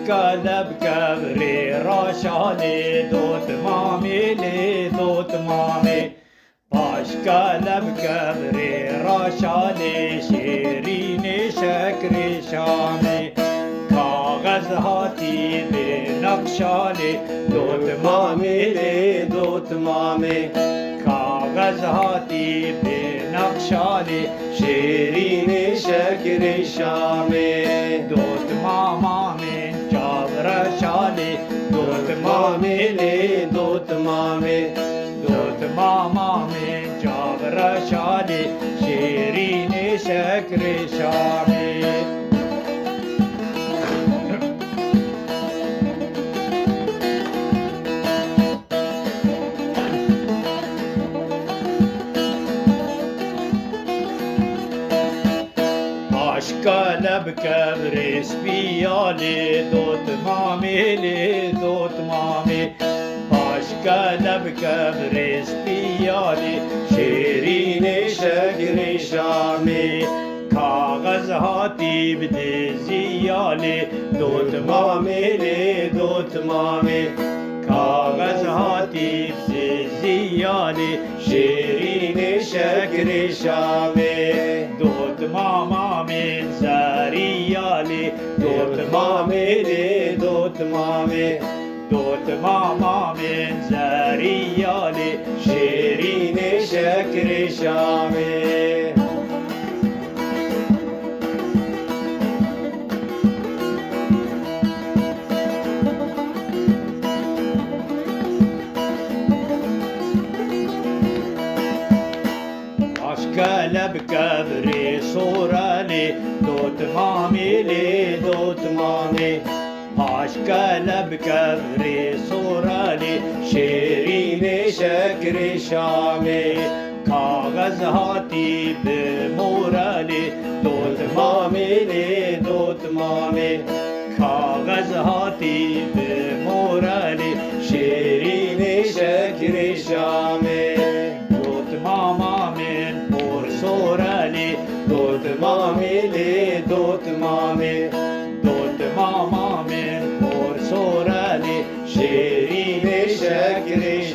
قلب كبري راشالي دوت مامي لي دوت مامي باش قلب كبري راشالي شيرين شكري شامي کاغذ هاتی به نقشالی دوت مامی لی دوت مامی کاغذ هاتی به نقشالی شیرین شکر شامی دوت مامی جابر شالی دوت مامی لی دوت مامی دوت مامی جابر شالی شیرین شکر شامی قلب كبري سبيالي دوت مامي لي دوت مامي باش قلب كبري سبيالي شيرين شكر شامي کاغذ هاتی بده زیالی دوت مامی لی دوت مامی کاغذ هاتی بده زیالی شیرین شکر شامی دوت مامی زریالی دوت مامی لی دوت مامی دوت مامی زریالی شیرین شکر شامی قلب كبري صورالي دوت مامي لي دوت مامي باش قلب كبري صورالي شيرين شكر شامي کاغذ هاتی بمورالي دوت مامي لي دوت مامي کاغذ هاتی بمورالي شيرين شكر شامي